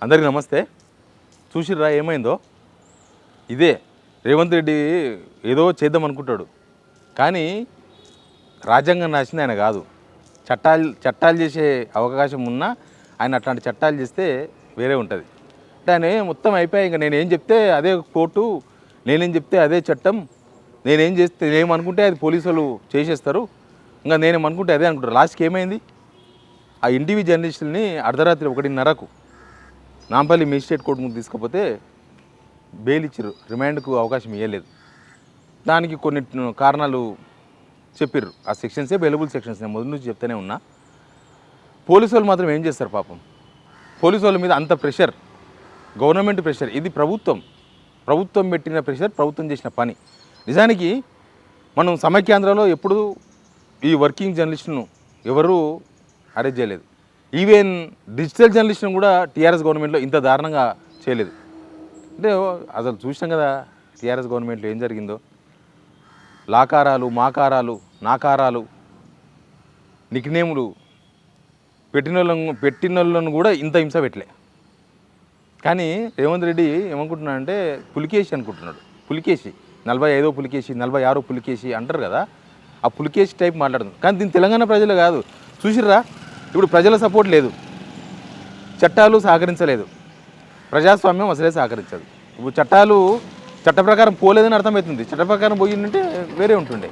అందరికీ నమస్తే. చూసిర్రా ఏమైందో? ఇదే రేవంత్ రెడ్డి ఏదో చేద్దాం అనుకుంటాడు, కానీ రాజ్యాంగం రాసింది ఆయన కాదు. చట్టాలు చేసే అవకాశం ఉన్నా ఆయన అట్లాంటి చట్టాలు చేస్తే వేరే ఉంటుంది. అంటే ఆయన మొత్తం అయిపోయాయి. ఇంకా నేనేం చెప్తే అదే కోర్టు, నేనేం చెప్తే అదే చట్టం, నేనేమనుకుంటే అది పోలీసులు చేసేస్తారు, ఇంకా నేనేమనుకుంటే అదే అనుకుంటారు. లాస్ట్కి ఏమైంది? ఆ ఎన్టీవీ జర్నలిస్టులని అర్ధరాత్రి 1:30కు నాంపల్లి మేజిస్ట్రేట్ కోర్టు ముందు తీసుకపోతే బెయిల్ ఇచ్చారు, రిమాండ్కు అవకాశం ఇవ్వలేదు. దానికి కొన్ని కారణాలు చెప్పారు. ఆ సెక్షన్సే బెయిలబుల్ సెక్షన్స్, నేను మొదటి నుంచి చెప్తూనే ఉన్నా. పోలీసు వాళ్ళు మాత్రం ఏం చేస్తారు పాపం? పోలీసు వాళ్ళ మీద అంత ప్రెషర్, గవర్నమెంట్ ప్రెషర్, ఇది ప్రభుత్వం పెట్టిన ప్రెషర్, ప్రభుత్వం చేసిన పని. నిజానికి మనం సమైక్యాంధ్రలో ఎప్పుడు ఈ వర్కింగ్ జర్నలిస్టును ఎవరు అరెస్ట్ చేయలేదు. ఈవెన్ డిజిటల్ జర్నలిస్టును కూడా టీఆర్ఎస్ గవర్నమెంట్లో ఇంత దారుణంగా చేయలేదు. అంటే అసలు చూసినాం కదా టీఆర్ఎస్ గవర్నమెంట్లో ఏం జరిగిందో. లాకారాలు, మాకారాలు, నాకారాలు, నిక్నేములు పెట్టినోళ్ళను కూడా ఇంత హింస పెట్టలే. కానీ రేవంత్ రెడ్డి ఏమనుకుంటున్నాడంటే పులికేసి అనుకుంటున్నాడు. పులికేసి 45వ పులికేసి, 46వ పులికేసి అంటారు కదా, ఆ పులికేసి టైప్ మాట్లాడుతుంది. కానీ దీని తెలంగాణ ప్రజలు కాదు. చూసిర్రా, ఇప్పుడు ప్రజల సపోర్ట్ లేదు, చట్టాలు సహకరించలేదు, ప్రజాస్వామ్యం అసలే సహకరించదు. ఇప్పుడు చట్ట ప్రకారం పోలేదని అర్థమవుతుంది. చట్ట ప్రకారం పోయిందంటే వేరే ఉంటుండే.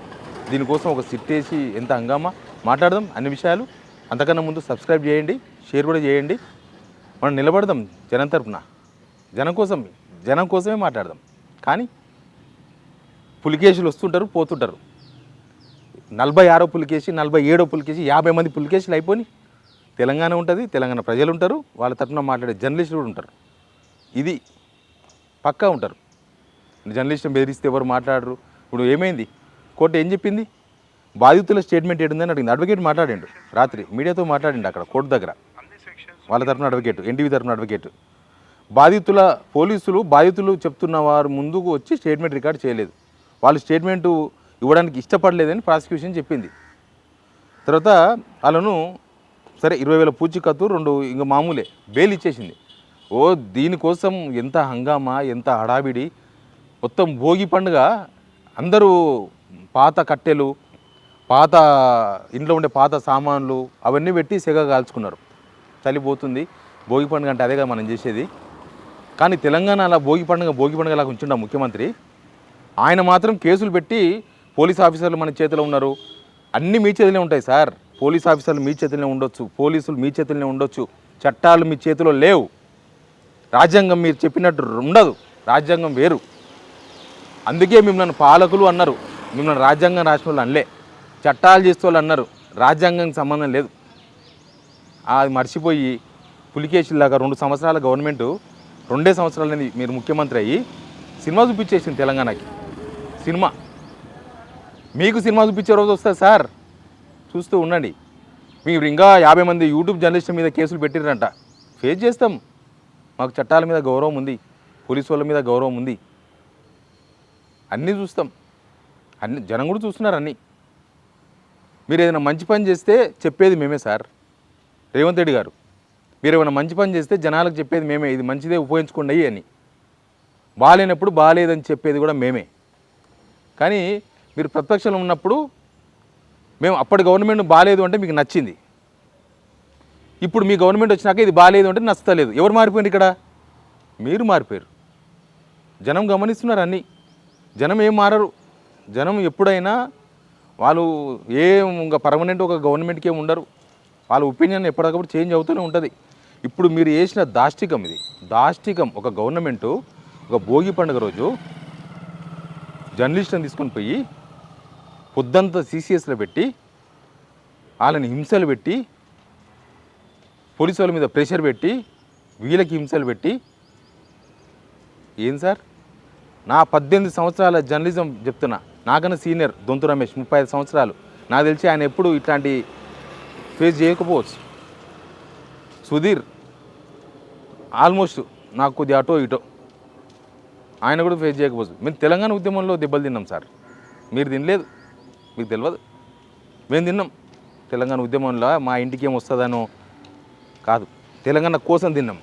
దీనికోసం ఒక సిట్ వేసి ఎంత హంగామా మాట్లాడదాం అన్ని విషయాలు. అంతకన్నా ముందు సబ్స్క్రైబ్ చేయండి, షేర్ కూడా చేయండి. మనం నిలబడదాం జనం తరపున, జనం కోసమే మాట్లాడదాం. కానీ పులికేసులు వస్తుంటారు, పోతుంటారు. 46వ పులికేసి, 47వ పులికేసి, 50 మంది పులికేసులు అయిపోయి తెలంగాణ ఉంటుంది, తెలంగాణ ప్రజలు ఉంటారు, వాళ్ళ తరపున మాట్లాడే జర్నలిస్టులు కూడా ఉంటారు. ఇది పక్కా ఉంటారు. జర్నలిస్టులు బెదిరిస్తే ఎవరు మాట్లాడరు. ఇప్పుడు ఏమైంది? కోర్టు ఏం చెప్పింది? బాధితుల స్టేట్మెంట్ ఏంటిందని అడిగింది. అడ్వకేట్ మాట్లాడిండు, రాత్రి మీడియాతో మాట్లాడిండు అక్కడ కోర్టు దగ్గర. వాళ్ళ తరపున అడ్వకేట్, ఎన్టీవీ తరపున అడ్వకేట్. బాధితులు చెప్తున్న వారు ముందుకు వచ్చి స్టేట్మెంట్ రికార్డ్ చేయలేదు, వాళ్ళు స్టేట్మెంటు ఇవ్వడానికి ఇష్టపడలేదని ప్రాసిక్యూషన్ చెప్పింది. తర్వాత వాళ్ళను సరే 20,000 పూచీకత్తు, 2 ఇంకా మామూలే బెయిల్ ఇచ్చేసింది. దీనికోసం ఎంత హంగామా, ఎంత హడావిడి. మొత్తం భోగి పండుగ, అందరూ పాత కట్టెలు, పాత ఇంట్లో ఉండే పాత సామాన్లు అవన్నీ పెట్టి సెగ కాల్చుకున్నారు. చలిపోతుంది. భోగి పండుగ అంటే అదేగా మనం చేసేది. కానీ తెలంగాణ అలా భోగి పండుగలాగా ఉంచుండ ముఖ్యమంత్రి. ఆయన మాత్రం కేసులు పెట్టి పోలీస్ ఆఫీసర్లు మన చేతిలో ఉన్నారు, అన్నీ మీ చేతిలో ఉంటాయి సార్. పోలీస్ ఆఫీసర్లు మీ చేతిలో ఉండొచ్చు, పోలీసులు మీ చేతిలో ఉండొచ్చు, చట్టాలు మీ చేతిలో లేవు. రాజ్యాంగం మీరు చెప్పినట్టు ఉండదు, రాజ్యాంగం వేరు. అందుకే మిమ్మల్ని పాలకులు అన్నారు, మిమ్మల్ని రాజ్యాంగం రాసిన వాళ్ళు అనలే, చట్టాలు చేసే వాళ్ళు అన్నారు. రాజ్యాంగం సంబంధం లేదు. అది మర్చిపోయి పులికేసిలాగా 2 సంవత్సరాల గవర్నమెంటు, 2 సంవత్సరాలని మీరు ముఖ్యమంత్రి అయ్యి సినిమా చూపించేసింది తెలంగాణకి. మీకు సినిమా చూపించే రోజు వస్తుంది సార్, చూస్తూ ఉండండి. మీరు ఇంకా 50 మంది యూట్యూబ్ జర్నలిస్టుల మీద కేసులు పెట్టిరంట. ఫేస్ చేస్తాం. మాకు చట్టాల మీద గౌరవం ఉంది, పోలీసు వాళ్ళ మీద గౌరవం ఉంది, అన్నీ చూస్తాం. జనం కూడా చూస్తున్నారు అన్నీ. మీరు ఏదైనా మంచి పని చేస్తే చెప్పేది మేమే సార్. రేవంత్ రెడ్డి గారు, మీరు ఏమైనా మంచి పని చేస్తే జనాలకు చెప్పేది మేమే, ఇది మంచిదే ఉపయోగించుకోండి అని. బాగాలేనప్పుడు బాగాలేదని చెప్పేది కూడా మేమే. కానీ మీరు ప్రతిపక్షంలో ఉన్నప్పుడు మేము అప్పటి గవర్నమెంట్ బాగాలేదు అంటే మీకు నచ్చింది, ఇప్పుడు మీ గవర్నమెంట్ వచ్చినాక ఇది బాగాలేదు అంటే నచ్చలేదు. ఎవరు మారిపోయింది ఇక్కడ? మీరు మారిపోయారు. జనం గమనిస్తున్నారు అన్నీ. జనం ఏం మారరు. జనం ఎప్పుడైనా వాళ్ళు ఇంకా పర్మనెంట్ ఒక గవర్నమెంట్కి ఏమి ఉండరు. వాళ్ళ ఒపీనియన్ ఎప్పటికప్పుడు చేంజ్ అవుతూనే ఉంటుంది. ఇప్పుడు మీరు చేసిన దాష్టికం ఇది, దాష్టికం. ఒక గవర్నమెంటు ఒక భోగి పండుగ రోజు జర్నలిస్టులను తీసుకొని పోయి పొద్దంతా CCSలో పెట్టి వాళ్ళని హింసలు పెట్టి, పోలీసు వాళ్ళ మీద ప్రెషర్ పెట్టి, వీళ్ళకి హింసలు పెట్టి. ఏం సార్? నా 18 సంవత్సరాల జర్నలిజం చెప్తున్నా, నాకన్నా సీనియర్ దొంతు రమేష్ 35 సంవత్సరాలు. నాకు తెలిసి ఆయన ఎప్పుడు ఇట్లాంటి ఫేస్ చేయకపోవచ్చు. సుధీర్ ఆల్మోస్ట్ నాకు కొద్దిగా అటో ఇటో, ఆయన కూడా ఫేస్ చేయకపోవచ్చు. మేము తెలంగాణ ఉద్యమంలో దెబ్బలు తిన్నాం సార్, మీరు తినలేదు, మీకు తెలియదు. మేము తిన్నాం తెలంగాణ ఉద్యమంలో. మా ఇంటికి ఏం వస్తుందనో కాదు, తెలంగాణ కోసం తిన్నాం.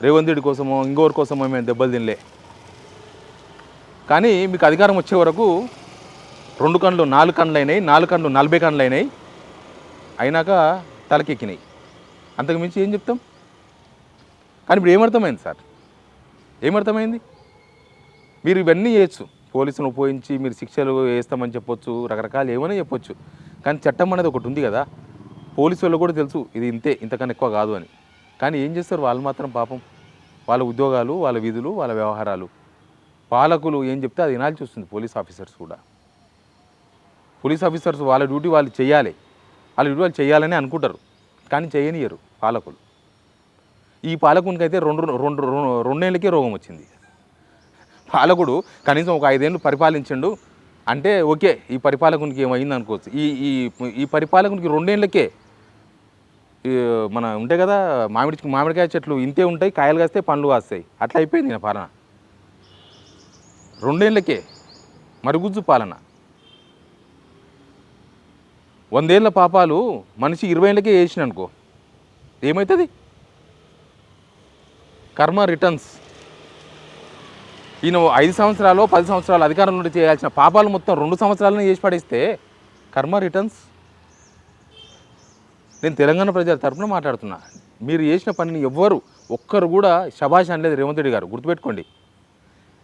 రేవంత్ రెడ్డి కోసమో ఇంకోరి కోసమో మేము దెబ్బలు తినలే. కానీ మీకు అధికారం వచ్చే వరకు 2 కళ్ళు 4 కళ్ళు అయినాయి, 4 కళ్ళు 40 కళ్ళు అయినాయి, అయినాక తలకెక్కినాయి. అంతకు మించి ఏం చెప్తాం? కానీ ఇప్పుడు ఏమర్థమైంది సార్? ఏమర్థమైంది? మీరు ఇవన్నీ చేయొచ్చు, పోలీసులను ఉపయోగించి మీరు శిక్షలు వేస్తామని చెప్పొచ్చు, రకరకాలు ఏమైనా చెప్పొచ్చు. కానీ చట్టం అనేది ఒకటి ఉంది కదా, పోలీసు వాళ్ళు కూడా తెలుసు ఇది ఇంతే, ఇంతకన్నా ఎక్కువ కాదు అని. కానీ ఏం చేస్తారు వాళ్ళు మాత్రం పాపం, వాళ్ళ ఉద్యోగాలు, వాళ్ళ విధులు, వాళ్ళ వ్యవహారాలు, పాలకులు ఏం చెప్తే అది వినాల్సి వస్తుంది. పోలీస్ ఆఫీసర్స్ కూడా, పోలీస్ ఆఫీసర్స్ వాళ్ళ డ్యూటీ వాళ్ళు చేయాలి, వాళ్ళ డ్యూటీ వాళ్ళు చేయాలని అనుకుంటారు, కానీ చేయనియరు పాలకులు. ఈ పాలకునికి అయితే రెండేళ్ళకే రోగం వచ్చింది. పాలకుడు కనీసం ఒక 5 ఏళ్ళు పరిపాలించండు అంటే ఓకే, ఈ పరిపాలకునికి ఏమైంది అనుకోవచ్చు. ఈ పరిపాలకునికి 2 ఏళ్ళకే మన ఉంటాయి కదా, మామిడికాయ చెట్లు ఇంతే ఉంటాయి, కాయలు కాస్తే పండ్లు కాస్తాయి, అట్లా అయిపోయింది నా పాలన. 2 ఏళ్ళకే మరుగుజ్జు పాలన. 100 ఏళ్ళ పాపాలు మనిషి 20 ఏళ్ళకే చేసిన అనుకో ఏమవుతుంది? కర్మ రిటర్న్స్. ఈయన 5 సంవత్సరాలు 10 సంవత్సరాలు అధికారంలో చేయాల్సిన పాపాలు మొత్తం 2 సంవత్సరాలను చేసి పడేస్తే కర్మ రిటర్న్స్. నేను తెలంగాణ ప్రజల తరఫున మాట్లాడుతున్నా. మీరు చేసిన పనిని ఎవ్వరు ఒక్కరు కూడా శభాష్ అనలేదు రేవంత్ రెడ్డి గారు, గుర్తుపెట్టుకోండి.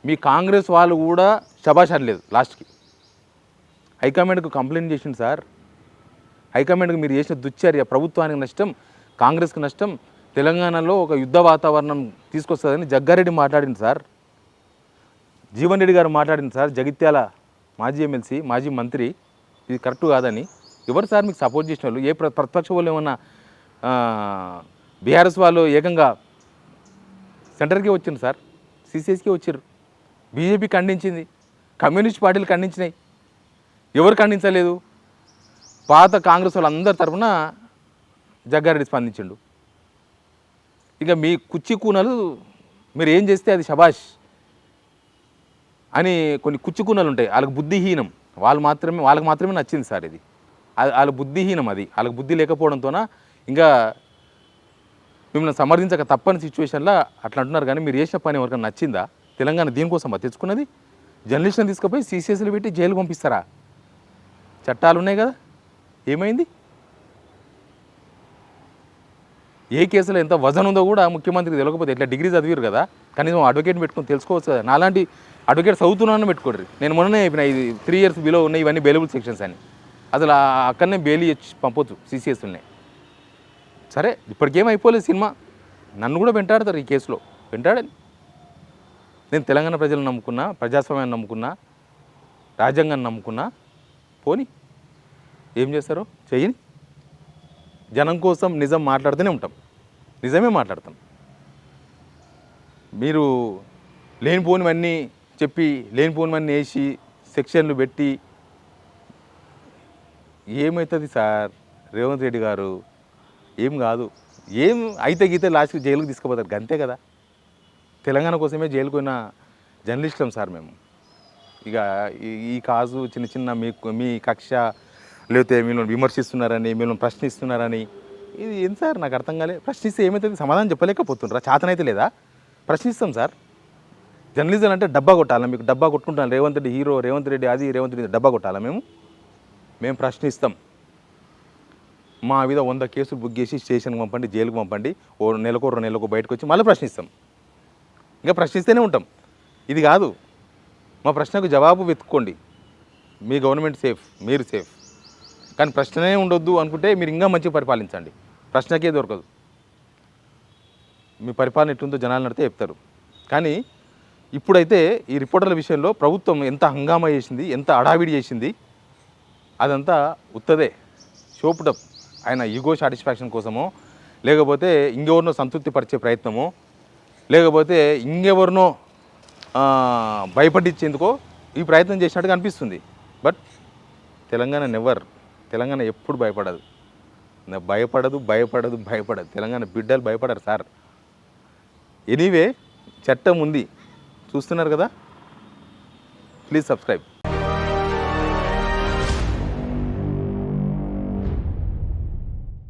మీ కాంగ్రెస్ వాళ్ళు కూడా శభాష్ అనలేదు. లాస్ట్కి హైకమాండ్కు కంప్లైంట్ చేసింది సార్. హైకమాండ్కి మీరు చేసిన దుశ్చర్య ప్రభుత్వానికి నష్టం, కాంగ్రెస్కి నష్టం, తెలంగాణలో ఒక యుద్ధ వాతావరణం తీసుకొస్తుందని జగ్గారెడ్డి మాట్లాడింది సార్, జీవన్ రెడ్డి గారు మాట్లాడింది సార్, జగిత్యాల మాజీ ఎమ్మెల్సీ మాజీ మంత్రి. ఇది కరెక్ట్ కాదని. ఎవరు సార్ మీకు సపోర్ట్ చేసిన వాళ్ళు? ఏ ప్రతిపక్ష వాళ్ళు ఏమన్నా బీఆర్ఎస్ వాళ్ళు ఏకంగా సెంటర్కే వచ్చింది సార్, సిసిఎస్కే వచ్చారు. బీజేపీ ఖండించింది, కమ్యూనిస్ట్ పార్టీలు ఖండించినాయి. ఎవరు ఖండించలేదు? పాత కాంగ్రెస్ వాళ్ళందరి తరఫున జగ్గారెడ్డి స్పందించిండు. ఇక మీ కుర్చీ కూనలు మీరు ఏం చేస్తే అది శబాష్ అని కొన్ని కుచ్చుకున్నలు ఉంటాయి, వాళ్ళకి బుద్ధిహీనం, వాళ్ళకి మాత్రమే నచ్చింది సార్ ఇది. వాళ్ళ బుద్ధిహీనం, అది వాళ్ళకి బుద్ధి లేకపోవడంతోన ఇంకా మిమ్మల్ని సమర్థించక తప్పని సిచ్యువేషన్లో అట్లా అంటున్నారు. కానీ మీరు చేసిన పని ఎవరికైనా నచ్చిందా? తెలంగాణ దీనికోసమా తెచ్చుకున్నది? జర్నలిస్టులను తీసుకుపోయి సీసీఎస్లు పెట్టి జైలు పంపిస్తారా? చట్టాలు ఉన్నాయి కదా, ఏమైంది? ఏ కేసులో ఎంత వజన్ ఉందో కూడా ముఖ్యమంత్రికి తెలియకపోతే ఎట్లా? డిగ్రీ చదివారు కదా, కనీసం అడ్వకేట్ని పెట్టుకొని తెలుసుకోవచ్చు కదా. నాలాంటి అడ్వకేట్ చదువుతున్నాను పెట్టుకోండి. నేను మొన్ననే చెప్పిన ఇది 3 years బిలో ఉన్నాయి ఇవన్నీ బెయిలబుల్ సెక్షన్స్ అని. అసలు అక్కడనే బెయిల్ ఇచ్చి పంపొచ్చు సీసీఎస్ని. సరే ఇప్పటికేం అయిపోలేదు సినిమా. నన్ను కూడా వెంటాడతారు ఈ కేసులో, వెంటాడని. నేను తెలంగాణ ప్రజలను నమ్ముకున్నా, ప్రజాస్వామ్యాన్ని నమ్ముకున్నా, రాజ్యాంగాన్ని నమ్ముకున్నా. పోని ఏం చేస్తారో చెయ్యని. జనం కోసం నిజం మాట్లాడుతూనే ఉంటాం, నిజమే మాట్లాడతాం. మీరు లేనిపోనివన్నీ చెప్పి లేనిపోనివన్నీ వేసి సెక్షన్లు పెట్టి ఏమవుతుంది సార్? రేవంత్ రెడ్డి గారు ఏం కాదు, ఏం అయితే గీతే లాస్ట్కి జైలుకి తీసుకుపోతారు, అంతే కదా. తెలంగాణ కోసమే జైలుకు పోయిన జర్నలిస్టులం సార్ మేము. ఇక ఈ కాజు చిన్న చిన్న మీ కక్ష లేకపోతే మిమ్మల్ని విమర్శిస్తున్నారని, మిమ్మల్ని ప్రశ్నిస్తున్నారని, ఇది ఏం సార్ నాకు అర్థం కాలే. ప్రశ్నిస్తే ఏమవుతుంది? సమాధానం చెప్పలేకపోతుంటారా? చేతనైతే లేదా? ప్రశ్నిస్తాం సార్. జర్నలిజం అంటే డబ్బా కొట్టాలా? మీకు డబ్బా కొట్టుకుంటాను, రేవంత్ రెడ్డి హీరో, రేవంత్ రెడ్డి అది, రేవంత్ రెడ్డి డబ్బా కొట్టాలా? మేము ప్రశ్నిస్తాం. మా మీద 100 కేసులు బుక్ చేసి స్టేషన్కి పంపండి, జైలుకి పంపండి, ఓ నెలకో 2 నెలలకు బయటకు వచ్చి మళ్ళీ ప్రశ్నిస్తాం. ఇంకా ప్రశ్నిస్తూనే ఉంటాం. ఇది కాదు, మా ప్రశ్నకు జవాబు వెతుక్కోండి. మీ గవర్నమెంట్ సేఫ్, మీరు సేఫ్. కానీ ప్రశ్ననే ఉండొద్దు అనుకుంటే మీరు ఇంకా మంచిగా పరిపాలించండి. ప్రశ్నకే దొరకదు. మీ పరిపాలన ఎట్లుందో జనాలు నడితే చెప్తారు. కానీ ఇప్పుడైతే ఈ రిపోర్టర్ల విషయంలో ప్రభుత్వం ఎంత హంగామా చేసింది, ఎంత అడావిడి చేసింది, అదంతా ఉత్తదే, షోపుటప్. ఆయన ఈగో సాటిస్ఫాక్షన్ కోసమో, లేకపోతే ఇంకెవరినో సంతృప్తి పరిచే ప్రయత్నమో, లేకపోతే ఇంకెవరినో భయపడించేందుకో ఈ ప్రయత్నం చేసినట్టుగా అనిపిస్తుంది. బట్ తెలంగాణ ఎప్పుడు భయపడదు, భయపడదు. తెలంగాణ బిడ్డలు భయపడరు సార్. ఎనీవే, చట్టం ఉంది, చూస్తున్నారు కదా. Please subscribe.